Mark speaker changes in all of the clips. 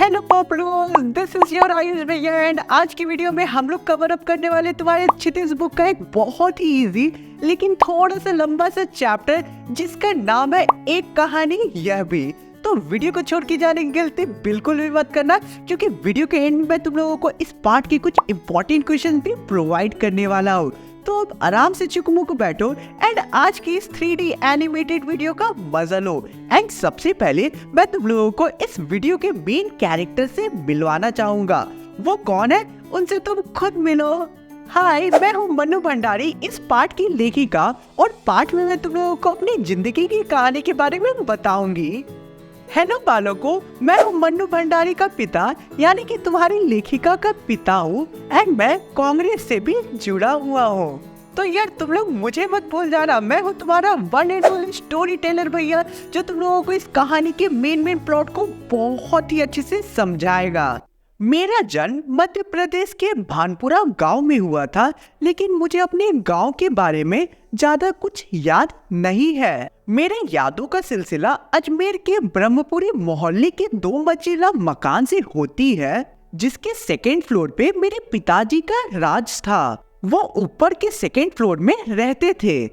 Speaker 1: Hello पॉपुलर्स, this is your Ayush भैया and आज की वीडियो में हम लोग कवर अप करने वाले तुम्हारे क्षितिज बुक का एक बहुत ही इजी लेकिन थोड़ा सा लंबा सा चैप्टर जिसका नाम है एक कहानी यह भी। तो वीडियो को छोड़ के जाने की गलती बिल्कुल भी मत करना, क्योंकि वीडियो के एंड में तुम लोगों को इस पार्ट के कुछ इंपॉर्टेंट क्वेश्चन भी प्रोवाइड करने वाला हूँ। तो अब आराम से चुकमुक बैठो एंड आज की इस 3D एनिमेटेड वीडियो का मजा लो। एंड सबसे पहले मैं तुम लोगों को इस वीडियो के मेन कैरेक्टर से मिलवाना चाहूंगा। वो कौन है उनसे तुम खुद मिलो। हाय, मैं हूँ मन्नू भंडारी, इस पार्ट की लेखिका, और पार्ट में मैं तुम लोगों को अपनी जिंदगी की कहानी के बारे में बताऊंगी। हेलो बालकों, मैं हूँ मन्नू भंडारी का पिता, यानी कि तुम्हारी लेखिका का पिता हूँ एंड मैं कांग्रेस से भी जुड़ा हुआ हूँ। तो यार तुम लोग मुझे मत भूल जाना, मैं हूँ तुम्हारा one and only story teller भैया, जो तुम लोगों को इस कहानी के मेन प्लॉट को बहुत ही अच्छे से समझाएगा। मेरा जन्म मध्य प्रदेश के भानपुरा गांव में हुआ था, लेकिन मुझे अपने गांव के बारे में ज्यादा कुछ याद नहीं है। मेरे यादों का सिलसिला अजमेर के ब्रह्मपुरी मोहल्ले के 2 मंजिला मकान से होती है, जिसके सेकेंड फ्लोर पे मेरे पिताजी का राज था। वो ऊपर के सेकेंड फ्लोर में रहते थे।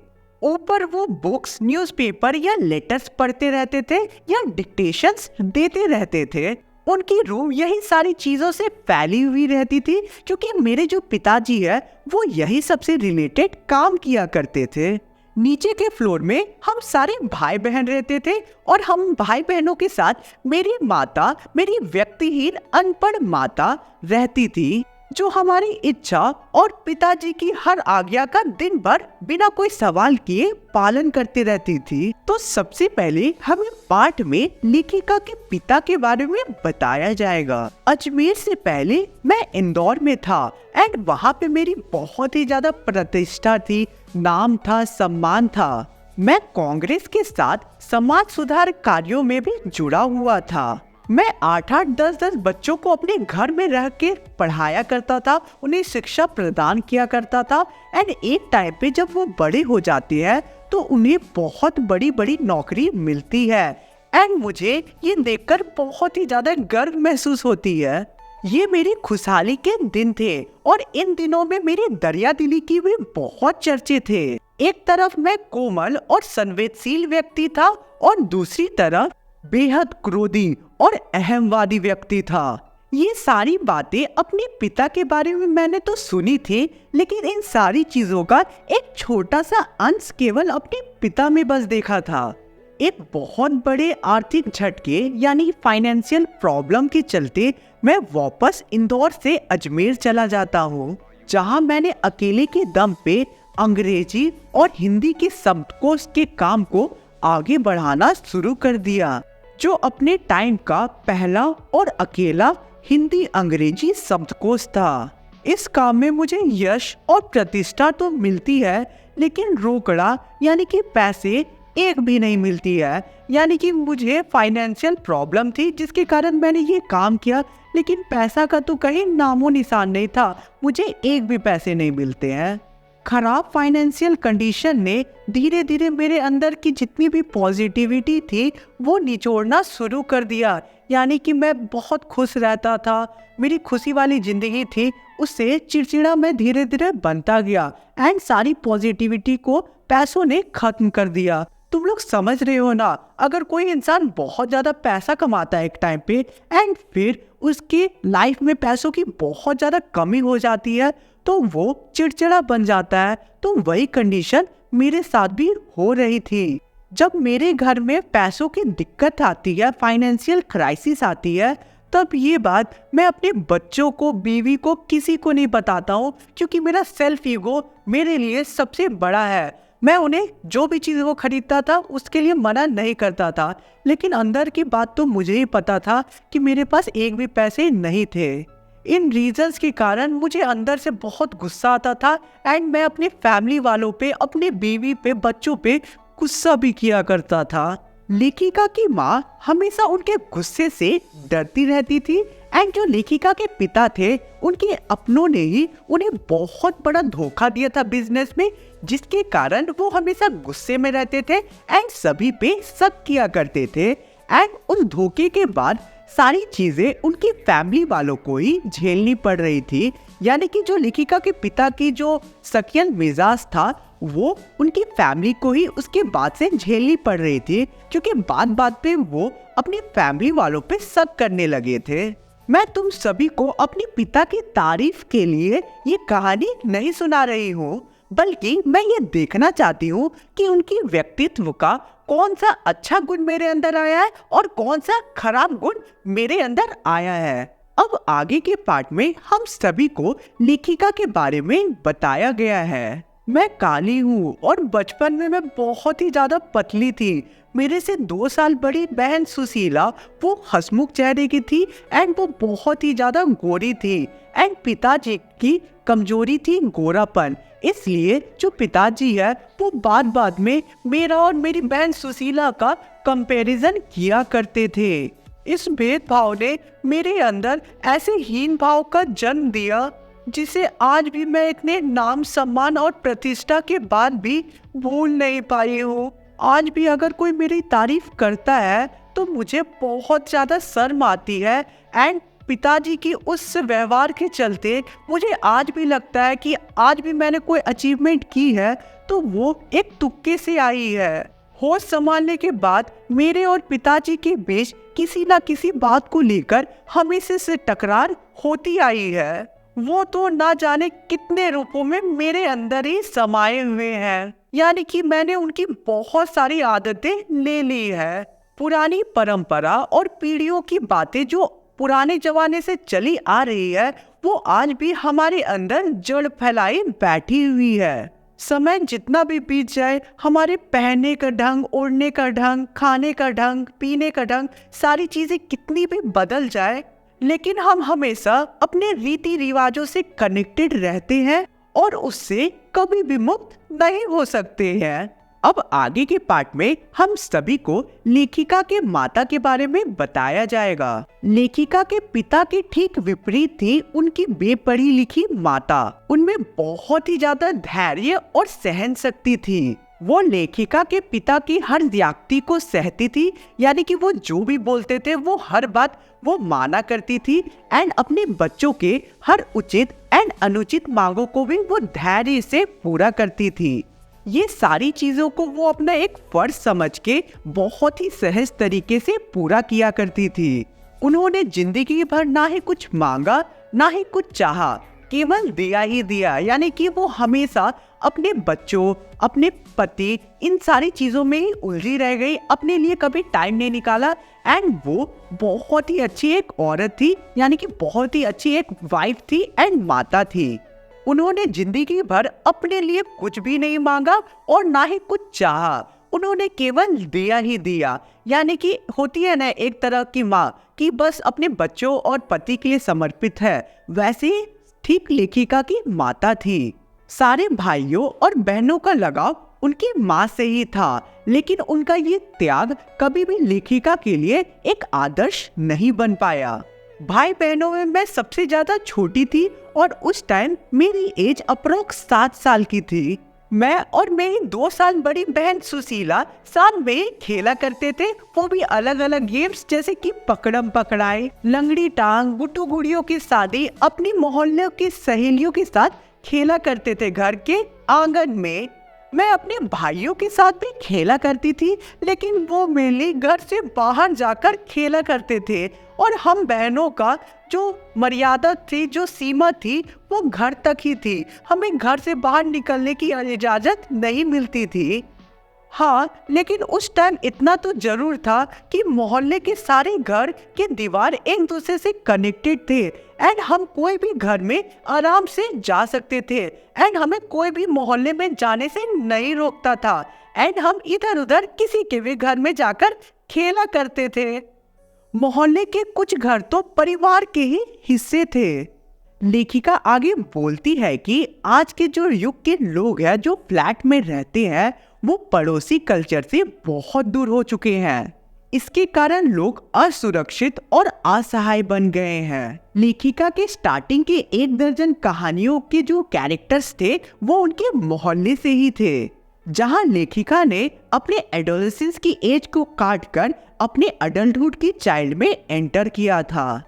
Speaker 1: ऊपर वो बुक्स, न्यूज़पेपर या लेटर्स पढ़ते रहते थे या डिक्टेशंस देते रहते थे। उनकी रूम यही सारी चीजों से फैली हुई रहती थी, क्योंकि मेरे जो पिताजी है वो यही सबसे रिलेटेड काम किया करते थे। नीचे के फ्लोर में हम सारे भाई बहन रहते थे और हम भाई बहनों के साथ मेरी माता, मेरी व्यक्तिहीन अनपढ़ माता रहती थी, जो हमारी इच्छा और पिताजी की हर आज्ञा का दिन भर बिना कोई सवाल किए पालन करती रहती थी। तो सबसे पहले हमें पाठ में लेखिका के पिता के बारे में बताया जाएगा। अजमेर से पहले मैं इंदौर में था एंड वहाँ पे मेरी बहुत ही ज्यादा प्रतिष्ठा थी, नाम था, सम्मान था। मैं कांग्रेस के साथ समाज सुधार कार्यों में भी जुड़ा हुआ था। मैं 8-8, 10-10 बच्चों को अपने घर में रह के पढ़ाया करता था, उन्हें शिक्षा प्रदान किया करता था एंड एक टाइम पे जब वो बड़े हो जाते हैं तो उन्हें बहुत बड़ी बड़ी नौकरी मिलती है एंड मुझे ये देखकर बहुत ही ज्यादा गर्व महसूस होती है। ये मेरी खुशहाली के दिन थे और इन दिनों में मेरी दरिया दिली की भी बहुत चर्चे थे। एक तरफ मैं कोमल और संवेदनशील व्यक्ति था और दूसरी तरफ बेहद क्रोधी और अहमवादी व्यक्ति था। ये सारी बातें अपने पिता के बारे में मैंने तो सुनी थी, लेकिन इन सारी चीजों का एक छोटा सा अंश केवल अपने पिता में बस देखा था। एक बहुत बड़े आर्थिक झटके यानी फाइनेंशियल प्रॉब्लम के चलते मैं वापस इंदौर से अजमेर चला जाता हूँ, जहाँ मैंने अकेले के दम पे अंग्रेजी और हिंदी के शब्दकोश के काम को आगे बढ़ाना शुरू कर दिया, जो अपने टाइम का पहला और अकेला हिंदी अंग्रेजी शब्दकोश था। इस काम में मुझे यश और प्रतिष्ठा तो मिलती है, लेकिन रोकड़ा यानी कि पैसे एक भी नहीं मिलती है। यानी कि मुझे फाइनेंशियल प्रॉब्लम थी, जिसके कारण मैंने ये काम किया, लेकिन पैसा का तो कहीं नामो निशान नहीं था, मुझे एक भी पैसे नहीं मिलते हैं। खराब फाइनेंशियल कंडीशन ने धीरे धीरे मेरे अंदर की जितनी भी पॉजिटिविटी थी वो निचोड़ना शुरू कर दिया। यानी कि मैं बहुत खुश रहता था, मेरी खुशी वाली जिंदगी थी, उससे चिड़चिड़ा मैं धीरे धीरे बनता गया एंड सारी पॉजिटिविटी को पैसों ने खत्म कर दिया। तुम लोग समझ रहे हो ना, अगर कोई इंसान बहुत ज्यादा पैसा कमाता है एक टाइम पे एंड फिर उसके लाइफ में पैसों की बहुत ज्यादा कमी हो जाती है तो वो चिड़चिड़ा बन जाता है। तो वही कंडीशन मेरे साथ भी हो रही थी। जब मेरे घर में पैसों की दिक्कत आती है, फाइनेंशियल क्राइसिस आती है, तब ये बात मैं अपने बच्चों को, बीवी को, किसी को नहीं बताता हूँ, क्योंकि मेरा सेल्फ ईगो मेरे लिए सबसे बड़ा है। मैं उन्हें जो भी चीज़ वो खरीदता था उसके लिए मना नहीं करता था, लेकिन अंदर की बात तो मुझे ही पता था कि मेरे पास एक भी पैसे नहीं थे। इन रीजंस के कारण मुझे अंदर से बहुत गुस्सा आता था एंड मैं अपने फैमिली वालों पे, अपने बीवी पे, बच्चों पे गुस्सा भी किया करता था। लेखिका की माँ हमेशा उनके गुस्से से डरती रहती थी एंड जो लेखिका के पिता थे उनके अपनों ने ही उन्हें बहुत बड़ा धोखा दिया था बिजनेस में, जिसके कारण वो हमेशा गुस्से में रहते थे एंड सभी पे शक किया करते थे। एंड उस धोखे के बाद सारी चीजें उनकी फैमिली वालों को ही झेलनी पड़ रही थी। यानी कि जो लेखिका के पिता की जो शकियन मिजाज था वो उनकी फैमिली को ही उसके बाद से झेलनी पड़ रही थी, क्योंकि बात बात पे वो अपनी फैमिली वालों पे शक करने लगे थे। मैं तुम सभी को अपने पिता की तारीफ के लिए ये कहानी नहीं सुना रही हूँ, बल्कि मैं ये देखना चाहती हूँ कि उनकी व्यक्तित्व का कौन सा अच्छा गुण मेरे अंदर आया है और कौन सा खराब गुण मेरे अंदर आया है। अब आगे के पार्ट में हम सभी को लेखिका के बारे में बताया गया है। मैं काली हूँ और बचपन में मैं बहुत ही ज्यादा पतली थी। मेरे से 2 साल बड़ी बहन सुशीला वो हंसमुख चेहरे की थी एंड वो बहुत ही ज्यादा गोरी थी एंड पिताजी की कमजोरी थी गोरापन। इसलिए जो पिताजी है वो बात बात में मेरा और मेरी बहन सुशीला का कंपैरिजन किया करते थे। इस भेदभाव ने मेरे अंदर ऐसे हीन भाव का जन्म दिया जिसे आज भी मैं इतने नाम सम्मान और प्रतिष्ठा के बाद भी भूल नहीं पाई हूँ। आज भी अगर कोई मेरी तारीफ करता है तो मुझे बहुत ज़्यादा शर्म आती है एंड पिताजी की उस व्यवहार के चलते मुझे आज भी लगता है कि आज भी मैंने कोई अचीवमेंट की है तो वो एक तुक्के से आई है। होश संभालने के बाद मेरे और पिताजी के बीच किसी न किसी बात को लेकर हमेशा से टकरार होती आई है। वो तो ना जाने कितने रूपों में मेरे अंदर ही समाये हुए हैं। यानी कि मैंने उनकी बहुत सारी आदतें ले ली है। पुरानी परंपरा और पीढ़ियों की बातें जो पुराने जमाने से चली आ रही है वो आज भी हमारे अंदर जड़ फैलाई बैठी हुई है। समय जितना भी बीत जाए हमारे पहनने का ढंग, ओढ़ने का ढंग, खाने का ढंग, पीने का ढंग, सारी चीजें कितनी भी बदल जाए लेकिन हम हमेशा अपने रीति रिवाजों से कनेक्टेड रहते हैं और उससे कभी भी मुक्त नहीं हो सकते हैं। अब आगे के पार्ट में हम सभी को लेखिका के माता के बारे में बताया जाएगा। लेखिका के पिता के ठीक विपरीत थी उनकी बेपढ़ी लिखी माता। उनमें बहुत ही ज्यादा धैर्य और सहन शक्ति थी। वो लेखिका के पिता की हर ज्यादती को सहती थी, यानी कि वो जो भी बोलते थे वो हर बात वो माना करती थी एंड अपने बच्चों के हर उचित एंड अनुचित मांगों को भी वो धैर्य से पूरा करती थी। ये सारी चीजों को वो अपना एक फर्ज समझ के बहुत ही सहज तरीके से पूरा किया करती थी। उन्होंने जिंदगी भर ना ही कुछ मांगा ना ही कुछ चाहा, केवल दिया ही दिया। यानी कि वो हमेशा अपने बच्चों, अपने पति, इन सारी चीजों में ही उलझी रह गई, अपने लिए कभी टाइम नहीं निकाला एंड वो बहुत ही अच्छी एक औरत थी, यानी कि बहुत ही अच्छी एक वाइफ थी एंड माता थी। उन्होंने जिंदगी भर अपने लिए कुछ भी नहीं मांगा और ना ही कुछ चाहा, उन्होंने केवल दिया ही दिया। यानी कि होती है ना एक तरह की माँ कि बस अपने बच्चों और पति के लिए समर्पित है, वैसे ही ठीक लेखिका की माता थी। सारे भाइयों और बहनों का लगाव उनकी माँ से ही था, लेकिन उनका ये त्याग कभी भी लेखिका के लिए एक आदर्श नहीं बन पाया। भाई बहनों में मैं सबसे ज्यादा छोटी थी और उस टाइम मेरी एज अप्रोक्स 7 साल की थी। मैं और मेरी 2 साल बड़ी बहन सुशीला साथ में खेला करते थे, वो भी अलग अलग गेम्स जैसे कि पकड़म पकड़ाई, लंगड़ी टांग, गुड्डू गुड़ियों की शादी अपनी मोहल्ले की सहेलियों के साथ खेला करते थे घर के आंगन में। मैं अपने भाइयों के साथ भी खेला करती थी, लेकिन वो मेनली घर से बाहर जाकर खेला करते थे और हम बहनों का जो मर्यादा थी, जो सीमा थी, वो घर तक ही थी। हमें घर से बाहर निकलने की इजाजत नहीं मिलती थी। हाँ, लेकिन उस टाइम इतना तो जरूर था कि मोहल्ले के सारे घर के दीवार एक दूसरे से कनेक्टेड थे एंड हम कोई भी घर में आराम से जा सकते थे एंड हमें कोई भी मोहल्ले में जाने से नहीं रोकता था एंड हम इधर उधर किसी के भी घर में जाकर खेला करते थे। मोहल्ले के कुछ घर तो परिवार के ही हिस्से थे। लेखिका आगे बोलती है कि आज के जो युग के लोग हैं जो फ्लैट में रहते हैं वो पड़ोसी कल्चर से बहुत दूर हो चुके हैं। इसके कारण लोग असुरक्षित और असहाय बन गए हैं। लेखिका के स्टार्टिंग के 1 दर्जन कहानियों के जो कैरेक्टर्स थे वो उनके मोहल्ले से ही थे। जहां लेखिका ने अपने एडोलेसेंस की एज को काट कर अपने अडल्टहुड की चाइल्ड में एंटर किया था।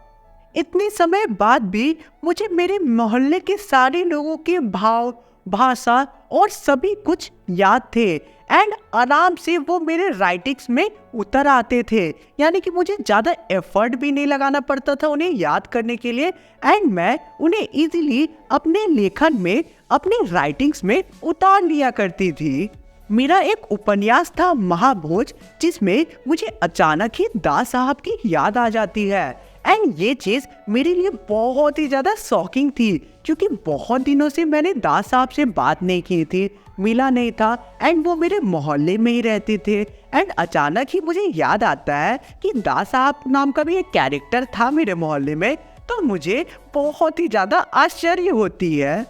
Speaker 1: इतने समय बाद भी मुझे मेरे मोहल्ले के सारे लोगों के भाव, भाषा और सभी कुछ याद थे एंड आराम से वो मेरे राइटिंग्स में उतर आते थे। यानी कि मुझे ज़्यादा एफर्ट भी नहीं लगाना पड़ता था उन्हें याद करने के लिए एंड मैं उन्हें इजीली अपने लेखन में, अपनी राइटिंग्स में उतार लिया करती थी। मेरा एक उपन्यास था महाभोज, जिसमें मुझे अचानक ही दास साहब की याद आ जाती है एंड ये चीज़ मेरे लिए बहुत ही ज़्यादा शॉकिंग थी, क्योंकि बहुत दिनों से मैंने दास साहब से बात नहीं की थी, मिला नहीं था एंड वो मेरे मोहल्ले में ही रहते थे एंड अचानक ही मुझे याद आता है कि दास साहब नाम का भी एक कैरेक्टर था मेरे मोहल्ले में, तो मुझे बहुत ही ज़्यादा आश्चर्य होती है।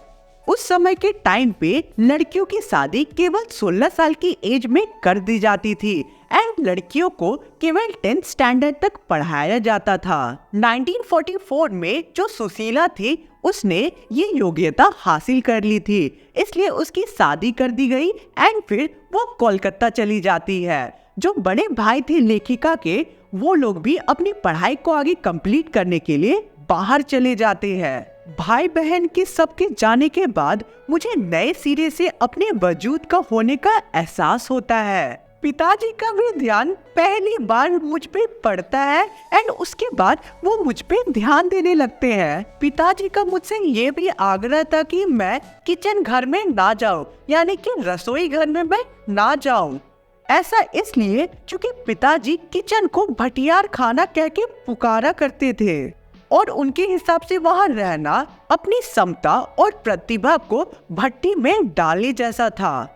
Speaker 1: उस समय के टाइम पे लड़कियों की शादी केवल 16 साल की एज में कर दी जाती थी एंड लड़कियों को केवल 10th स्टैंडर्ड तक पढ़ाया जाता था। 1944 में जो सुशीला थी उसने ये योग्यता हासिल कर ली थी, इसलिए उसकी शादी कर दी गई एंड फिर वो कोलकाता चली जाती है। जो बड़े भाई थे लेखिका के, वो लोग भी अपनी पढ़ाई को आगे कंप्लीट करने के लिए बाहर चले जाते हैं। भाई बहन के सबके जाने के बाद मुझे नए सिरे से अपने वजूद का होने का एहसास होता है। पिताजी का भी ध्यान पहली बार मुझ पे पड़ता है एंड उसके बाद वो मुझ पे ध्यान देने लगते हैं। पिताजी का मुझसे ये भी आग्रह था कि मैं किचन घर में ना जाऊं, यानी कि रसोई घर में मैं ना जाऊं। ऐसा इसलिए क्योंकि पिताजी किचन को भटियार खाना कह के पुकारा करते थे और उनके हिसाब से वहां रहना अपनी क्षमता और प्रतिभा को भट्टी में डाले जैसा था।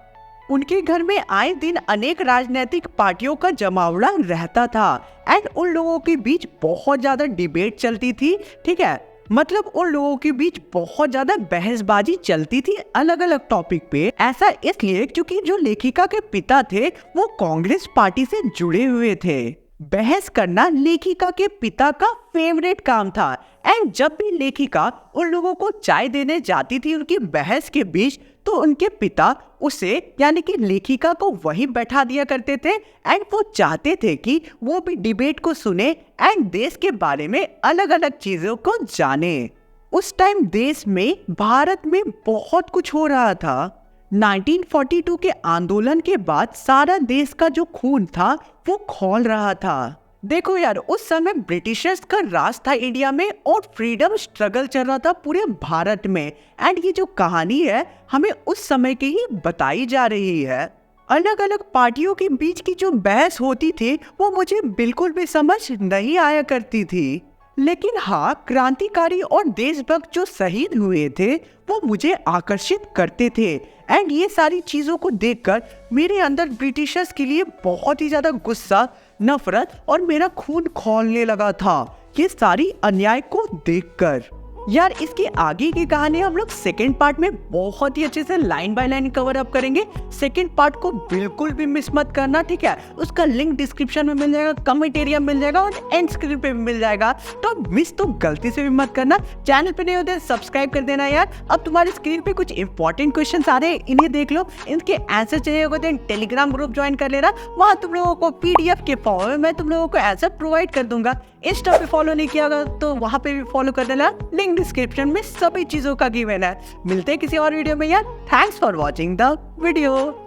Speaker 1: उनके घर में आए दिन अनेक राजनीतिक पार्टियों का जमावड़ा रहता था एंड उन लोगों के बीच बहुत ज्यादा डिबेट चलती थी, ठीक है, मतलब उन लोगों के बीच बहुत ज्यादा बहसबाजी चलती थी अलग अलग टॉपिक पे। ऐसा इसलिए क्योंकि जो लेखिका के पिता थे वो कांग्रेस पार्टी से जुड़े हुए थे। बहस करना लेखिका के पिता का फेवरेट काम था एंड जब भी लेखिका उन लोगों को चाय देने जाती थी उनकी बहस के बीच, तो उनके पिता उसे यानी कि लेखिका को वहीं बैठा दिया करते थे एंड वो चाहते थे कि वो भी डिबेट को सुने एंड देश के बारे में अलग अलग चीजों को जाने। उस टाइम देश में, भारत में बहुत कुछ हो रहा था। 1942 के आंदोलन के बाद सारा देश का जो खून था वो खौल रहा था। देखो यार, उस समय ब्रिटिशर्स का राज था इंडिया में और फ्रीडम स्ट्रगल चल रहा था पूरे भारत में एंड ये जो कहानी है हमें उस समय की ही बताई जा रही है। अलग अलग पार्टियों के बीच की जो बहस होती थी वो मुझे बिल्कुल भी समझ नहीं आया करती थी, लेकिन हाँ, क्रांतिकारी और देशभक्त जो शहीद हुए थे वो मुझे आकर्षित करते थे एंड ये सारी चीजों को देखकर मेरे अंदर ब्रिटिशर्स के लिए बहुत ही ज्यादा गुस्सा, नफरत और मेरा खून खौलने लगा था ये सारी अन्याय को देखकर। यार, इसके आगे की कहानी हम लोग सेकंड पार्ट में बहुत ही अच्छे से line by line cover up करेंगे। सेकंड पार्ट को बिल्कुल भी मिस मत करना, ठीक है। उसका लिंक डिस्क्रिप्शन में मिल जाएगा, कमेंट एरिया में मिल जाएगा और एंड स्क्रीन पे भी मिल जाएगा, तो मिस तो गलती से भी मत करना। चैनल पे नहीं होते सब्सक्राइब कर देना यार। अब तुम्हारी स्क्रीन पे कुछ इंपॉर्टेंट क्वेश्चन आ रहे हैं, इन्हें देख लो, इनके आंसर चाहिए होगा तो टेलीग्राम ग्रुप ज्वाइन कर लेना। वहाँ तुम लोगों को PDF के फॉर्म में मैं तुम लोगों को आंसर प्रोवाइड कर दूंगा। इंस्टा पे फॉलो नहीं किया होगा तो वहाँ पे भी फॉलो कर देना, लिंक डिस्क्रिप्शन में सभी चीजों का गिवन है। मिलते हैं किसी और वीडियो में यार। Thanks for watching the video.